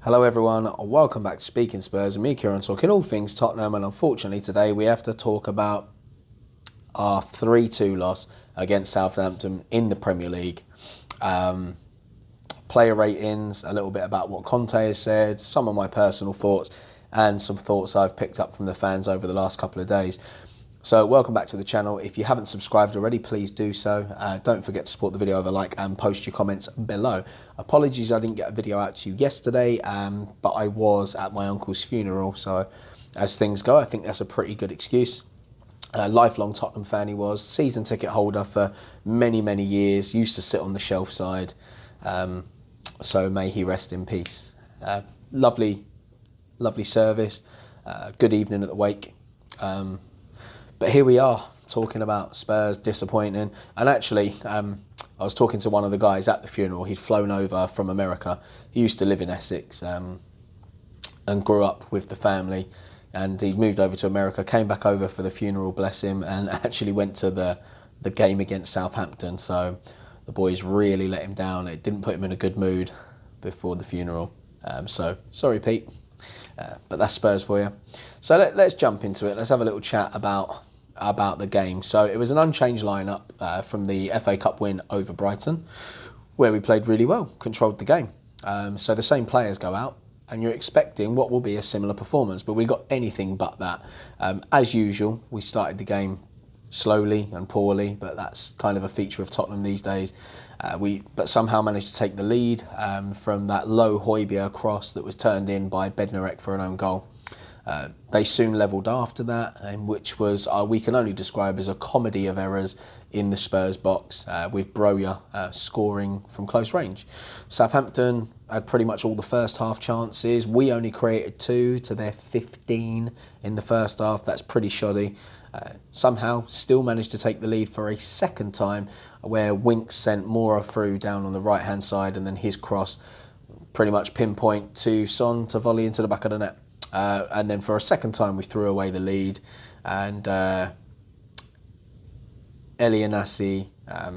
Hello everyone, welcome back to Speaking Spurs, and me, Kieran, talking all things Tottenham. And unfortunately today we have to talk about our 3-2 loss against Southampton in the Premier League. Player ratings, a little bit about what Conte has said, some of my personal thoughts, and some thoughts I've picked up from the fans over the last couple of days. So welcome back to the channel. If you haven't subscribed already, please do so. Don't forget to support the video with a like and post your comments below. Apologies I didn't get a video out to you yesterday, but I was at my uncle's funeral, so as things go, I think that's a pretty good excuse. Lifelong Tottenham fan he was, season ticket holder for many, many years, used to sit on the shelf side, so may he rest in peace. Lovely service, good evening at the wake. But here we are, talking about Spurs disappointing. And actually, I was talking to one of the guys at the funeral. He'd flown over from America. He used to live in Essex and grew up with the family. And he'd moved over to America, came back over for the funeral, bless him, and actually went to the game against Southampton. So the boys really let him down. It didn't put him in a good mood before the funeral. So sorry, Pete. But that's Spurs for you. So let's jump into it. Let's have a little chat about the game. So it was an unchanged lineup from the FA Cup win over Brighton, where we played really well, controlled the game. So the same players go out, and you're expecting what will be a similar performance, but we got anything but that. As usual, we started the game slowly and poorly, but that's kind of a feature of Tottenham these days. But somehow managed to take the lead from that low Højbjerg cross that was turned in by Bentancur for an own goal. They soon levelled after that, which was we can only describe as a comedy of errors in the Spurs box, with Broja scoring from close range. Southampton had pretty much all the first half chances. We only created 2 to their 15 in the first half. That's pretty shoddy. Somehow still managed to take the lead for a second time, where Winks sent Mora through down on the right hand side, and then his cross pretty much pinpoint to Son to volley into the back of the net. And then for a second time we threw away the lead, and Elianassi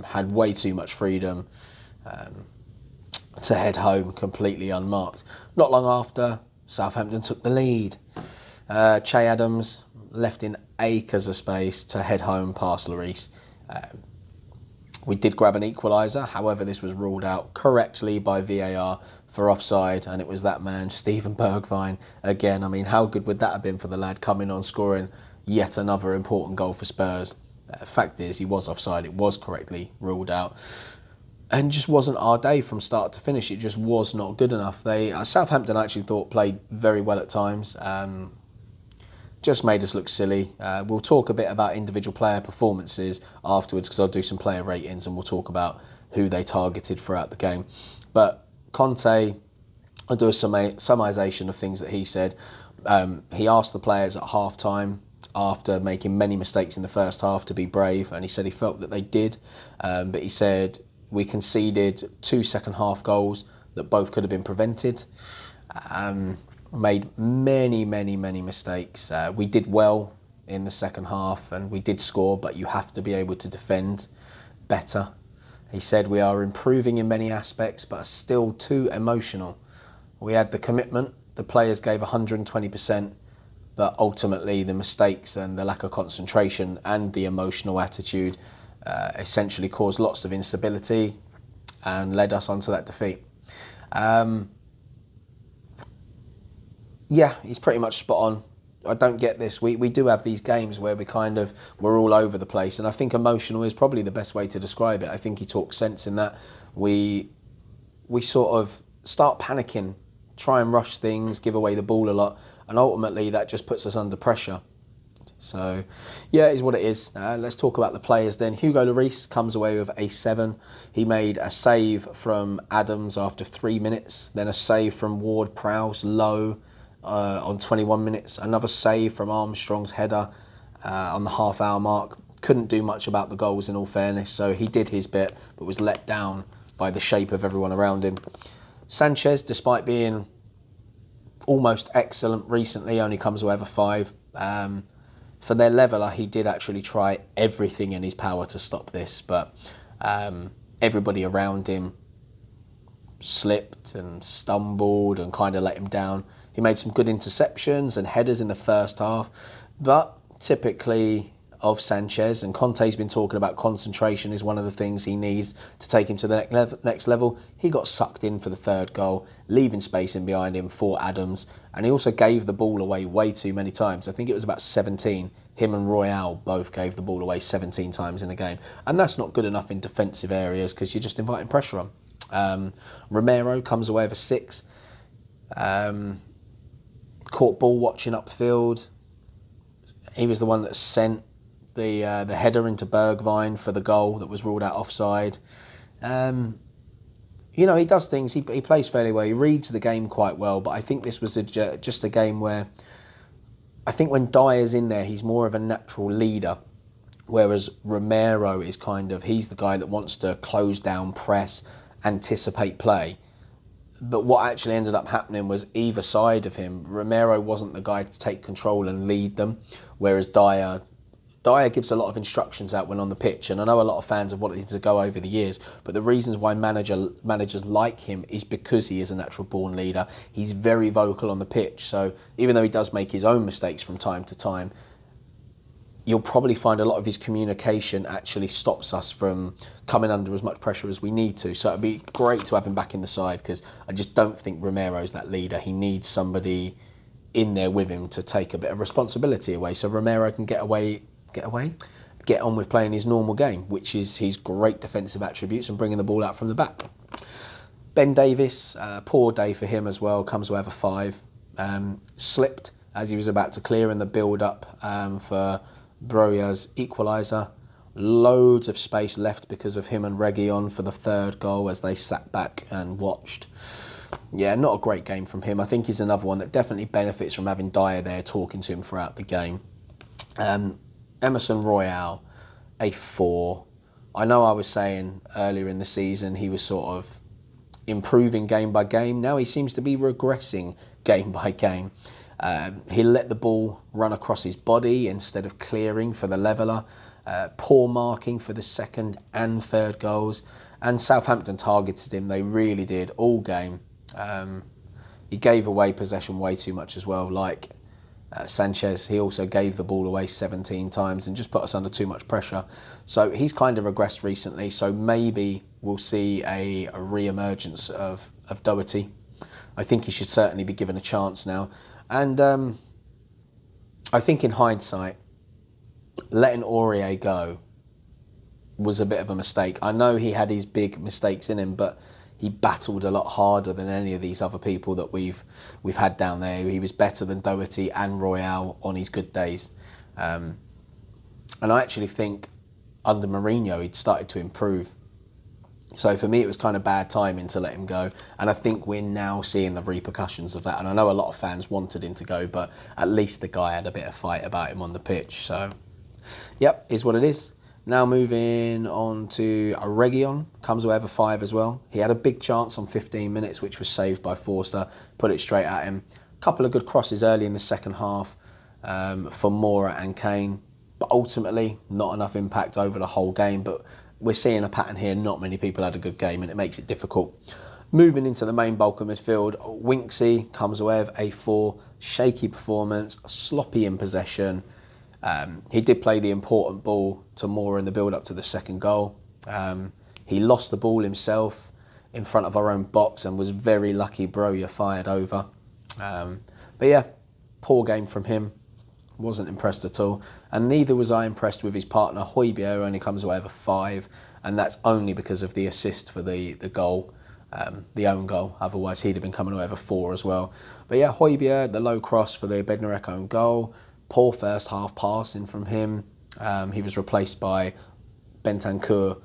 had way too much freedom to head home completely unmarked. Not long after, Southampton took the lead. Che Adams left in acres of space to head home past Lloris. We did grab an equaliser, however this was ruled out correctly by VAR for offside, and it was that man, Steven Bergwijn, again. I mean, how good would that have been for the lad coming on, scoring yet another important goal for Spurs? Fact is, he was offside, it was correctly ruled out, and just wasn't our day from start to finish. It just was not good enough. Southampton I actually thought played very well at times, just made us look silly. We'll talk a bit about individual player performances afterwards, because I'll do some player ratings and we'll talk about who they targeted throughout the game. But Conte, I'll do a summarisation of things that he said. He asked the players at half-time, after making many mistakes in the first half, to be brave, and he said he felt that they did. But he said we conceded 2 second-half goals that both could have been prevented. Made many mistakes. We did well in the second half and we did score, but you have to be able to defend better. He said we are improving in many aspects, but are still too emotional. We had the commitment, the players gave 120%, but ultimately the mistakes and the lack of concentration and the emotional attitude essentially caused lots of instability and led us onto that defeat. Yeah, he's pretty much spot on. I don't get this. We do have these games where we're all over the place, and I think emotional is probably the best way to describe it. I think he talks sense in that we sort of start panicking, try and rush things, give away the ball a lot, and ultimately that just puts us under pressure. So yeah, it is what it is. Let's talk about the players then. Hugo Lloris comes away with a 7. He made a save from Adams after 3 minutes, then a save from Ward-Prowse low on 21 minutes, another save from Armstrong's header on the half-hour mark. Couldn't do much about the goals, in all fairness, so he did his bit, but was let down by the shape of everyone around him. Sanchez, despite being almost excellent recently, only comes away with a 5. For their leveller, he did actually try everything in his power to stop this, but everybody around him slipped and stumbled and kind of let him down. He made some good interceptions and headers in the first half, but typically of Sanchez, and Conte's been talking about concentration is one of the things he needs to take him to the next level. He got sucked in for the third goal, leaving space in behind him for Adams, and he also gave the ball away way too many times. I think it was about 17. Him and Royale both gave the ball away 17 times in the game, and that's not good enough in defensive areas because you're just inviting pressure on. Romero comes away with a 6. Caught ball watching upfield. He was the one that sent the header into Bergwijn for the goal that was ruled out offside. He does things. He plays fairly well. He reads the game quite well. But I think this was just a game where I think when Dyer's in there, he's more of a natural leader, whereas Romero is he's the guy that wants to close down, press, anticipate play. But what actually ended up happening was either side of him, Romero wasn't the guy to take control and lead them, whereas Dyer gives a lot of instructions out when on the pitch, and I know a lot of fans have wanted him to go over the years, but the reasons why managers like him is because he is a natural born leader. He's very vocal on the pitch, so even though he does make his own mistakes from time to time, you'll probably find a lot of his communication actually stops us from coming under as much pressure as we need to. So it'd be great to have him back in the side, because I just don't think Romero's that leader. He needs somebody in there with him to take a bit of responsibility away, so Romero can get on with playing his normal game, which is his great defensive attributes and bringing the ball out from the back. Ben Davies, poor day for him as well, comes away with a 5. Slipped as he was about to clear in the build-up for Broja's equaliser. Loads of space left because of him and Reguilon for the third goal as they sat back and watched. Yeah, not a great game from him. I think he's another one that definitely benefits from having Dyer there talking to him throughout the game. Emerson Royale, a 4. I know I was saying earlier in the season he was sort of improving game by game. Now he seems to be regressing game by game. He let the ball run across his body instead of clearing for the leveller. Poor marking for the second and third goals. And Southampton targeted him. They really did all game. He gave away possession way too much as well. Like Sanchez, he also gave the ball away 17 times and just put us under too much pressure. So he's kind of regressed recently. So maybe we'll see a re-emergence of Doherty. I think he should certainly be given a chance now. And I think in hindsight, letting Aurier go was a bit of a mistake. I know he had his big mistakes in him, but he battled a lot harder than any of these other people that we've had down there. He was better than Doherty and Royale on his good days. And I actually think under Mourinho, he'd started to improve. So for me, it was kind of bad timing to let him go. And I think we're now seeing the repercussions of that. And I know a lot of fans wanted him to go, but at least the guy had a bit of fight about him on the pitch. So, yep, is what it is. Now moving on to Reguilon, comes away with a 5 as well. He had a big chance on 15 minutes, which was saved by Forster, put it straight at him. A couple of good crosses early in the second half for Mora and Kane, but ultimately not enough impact over the whole game. But we're seeing a pattern here, not many people had a good game, and it makes it difficult. Moving into the main bulk of midfield, Winksy comes away with a 4, shaky performance, sloppy in possession. He did play the important ball to Mora in the build-up to the second goal. He lost the ball himself in front of our own box and was very lucky Broja fired over. But yeah, poor game from him. Wasn't impressed at all. And neither was I impressed with his partner, Højbjerg, who only comes away with a 5. And that's only because of the assist for the goal, the own goal. Otherwise, he'd have been coming away with a 4 as well. But yeah, Højbjerg, the low cross for the Bednarek own goal. Poor first half passing from him. He was replaced by Bentancur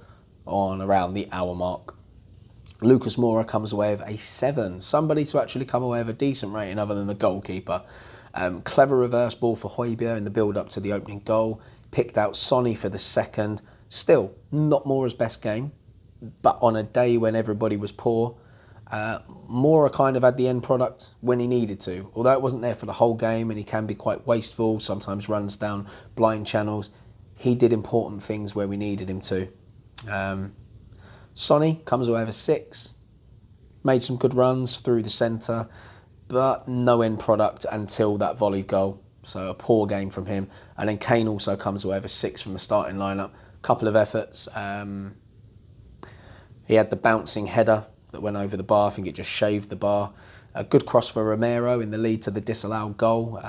on around the hour mark. Lucas Mora comes away with a 7. Somebody to actually come away with a decent rating other than the goalkeeper. Clever reverse ball for Højbjerg in the build-up to the opening goal. Picked out Sonny for the second. Still, not Mora's best game. But on a day when everybody was poor, Mora kind of had the end product when he needed to. Although it wasn't there for the whole game and he can be quite wasteful, sometimes runs down blind channels, he did important things where we needed him to. Sonny comes away with a 6. made some good runs through the centre, but no end product until that volleyed goal. So a poor game from him. And then Kane also comes away with a 6 from the starting lineup. Couple of efforts. He had the bouncing header that went over the bar. I think it just shaved the bar. A good cross for Romero in the lead to the disallowed goal.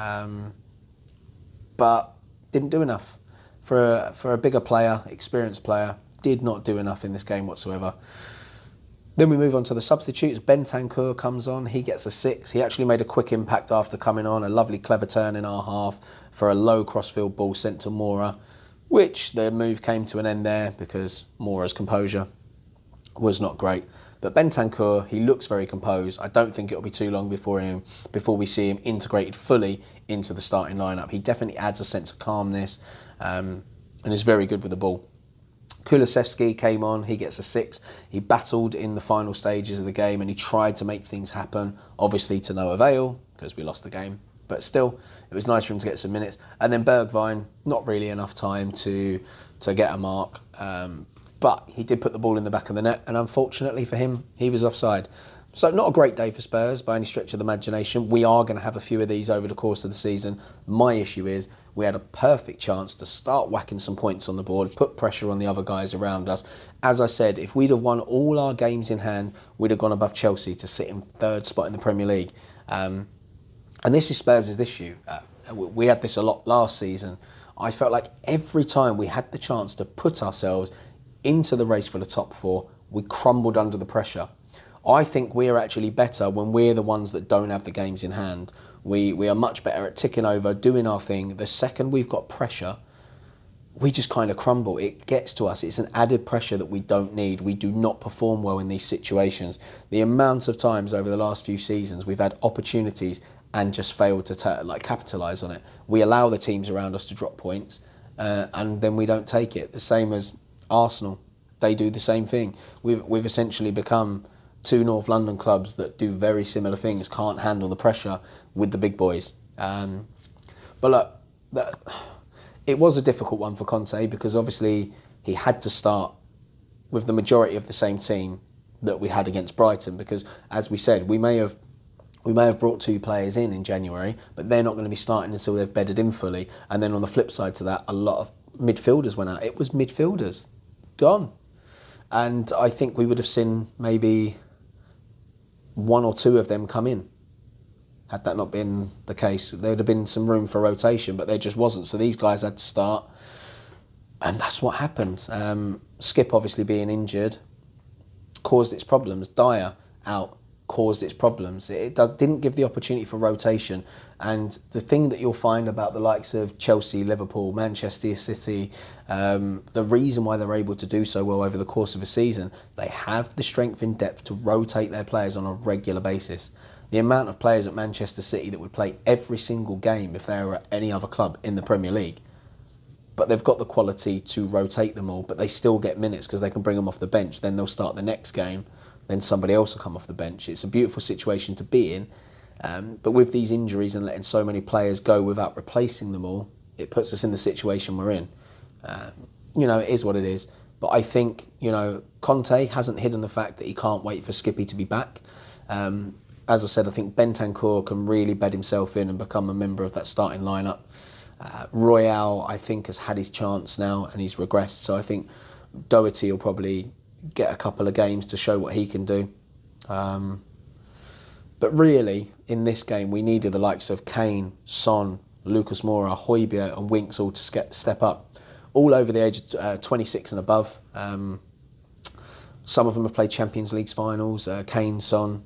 But didn't do enough. For a bigger player, experienced player, did not do enough in this game whatsoever. Then we move on to the substitutes. Bentancur comes on, he gets a 6. He actually made a quick impact after coming on, a lovely clever turn in our half for a low crossfield ball sent to Mora, which the move came to an end there because Mora's composure was not great. But Bentancur, he looks very composed. I don't think it'll be too long before we see him integrated fully into the starting lineup. He definitely adds a sense of calmness and is very good with the ball. Kulusevski came on, he gets a 6. He battled in the final stages of the game and he tried to make things happen, obviously to no avail because we lost the game. But still, it was nice for him to get some minutes. And then Bergwijn, not really enough time to get a mark. But he did put the ball in the back of the net, and unfortunately for him, he was offside. So not a great day for Spurs by any stretch of the imagination. We are going to have a few of these over the course of the season. My issue is we had a perfect chance to start whacking some points on the board, put pressure on the other guys around us. As I said, if we'd have won all our games in hand, we'd have gone above Chelsea to sit in 3rd spot in the Premier League. And this is Spurs' issue. We had this a lot last season. I felt like every time we had the chance to put ourselves into the race for the top 4, we crumbled under the pressure. I think we're actually better when we're the ones that don't have the games in hand. We are much better at ticking over, doing our thing. The second we've got pressure, we just kind of crumble. It gets to us. It's an added pressure that we don't need. We do not perform well in these situations. The amount of times over the last few seasons we've had opportunities and just failed to capitalise on it. We allow the teams around us to drop points and then we don't take it. The same as Arsenal, they do the same thing. We've essentially become 2 North London clubs that do very similar things, can't handle the pressure with the big boys. But look, it was a difficult one for Conte because obviously he had to start with the majority of the same team that we had against Brighton because, as we said, we may have brought 2 players in January, but they're not going to be starting until they've bedded in fully. And then on the flip side to that, a lot of midfielders went out. It was midfielders gone. And I think we would have seen maybe 1 or 2 of them come in. Had that not been the case, there would have been some room for rotation, but there just wasn't. So these guys had to start. And that's what happened. Skip obviously being injured caused its problems. Dyer out caused its problems. It didn't give the opportunity for rotation. And the thing that you'll find about the likes of Chelsea, Liverpool, Manchester City, the reason why they're able to do so well over the course of a season, they have the strength in depth to rotate their players on a regular basis. The amount of players at Manchester City that would play every single game if they were at any other club in the Premier League. But they've got the quality to rotate them all, but they still get minutes because they can bring them off the bench. Then they'll start the next game. Then somebody else will come off the bench. It's a beautiful situation to be in. But with these injuries and letting so many players go without replacing them all, it puts us in the situation we're in. It is what it is. But I think, Conte hasn't hidden the fact that he can't wait for Skippy to be back. As I said, I think Bentancur can really bed himself in and become a member of that starting lineup. Royale, I think, has had his chance now and he's regressed. So I think Doherty will probably get a couple of games to show what he can do. But really, in this game, we needed the likes of Kane, Son, Lucas Mora, Højbjerg and Winks all to step up. All over the age of 26 and above. Some of them have played Champions League finals. Kane, Son,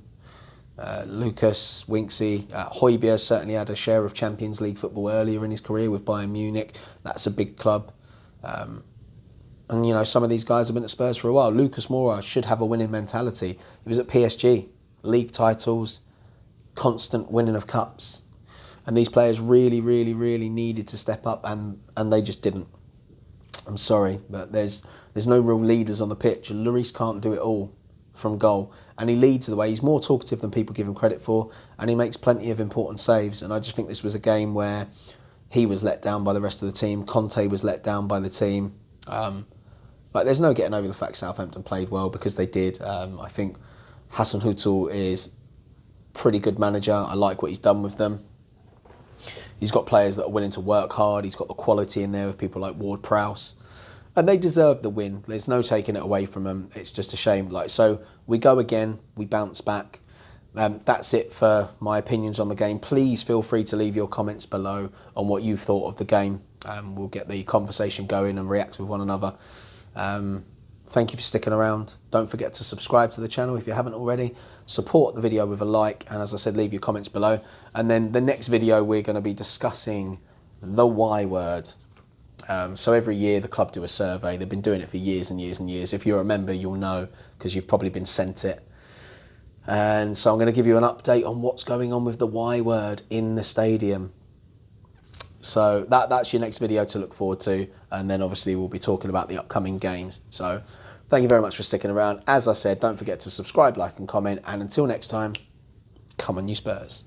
Lucas, Winksy. Højbjerg certainly had a share of Champions League football earlier in his career with Bayern Munich. That's a big club. And, some of these guys have been at Spurs for a while. Lucas Mora should have a winning mentality. He was at PSG, league titles, constant winning of cups. And these players really, really, really needed to step up and they just didn't. I'm sorry, but there's no real leaders on the pitch. Lloris can't do it all from goal. And he leads the way. He's more talkative than people give him credit for. And he makes plenty of important saves. And I just think this was a game where he was let down by the rest of the team. Conte was let down by the team. There's no getting over the fact Southampton played well because they did. I think Hasenhüttl is pretty good manager. I like what he's done with them. He's got players that are willing to work hard. He's got the quality in there with people like Ward-Prowse. And they deserve the win. There's no taking it away from them. It's just a shame. So we go again. We bounce back. That's it for my opinions on the game. Please feel free to leave your comments below on what you've thought of the game. We'll get the conversation going and react with one another. Thank you for sticking around. Don't forget to subscribe to the channel if you haven't already. Support the video with a like, and as I said, leave your comments below. And then the next video, we're going to be discussing the Y word. So every year the club do a survey. They've been doing it for years and years and years. If you're a member, you'll know because you've probably been sent it. And so I'm going to give you an update on what's going on with the Y word in the stadium. So that's your next video to look forward to. And then obviously we'll be talking about the upcoming games. So thank you very much for sticking around. As I said, don't forget to subscribe, like and comment. And until next time, come on you Spurs.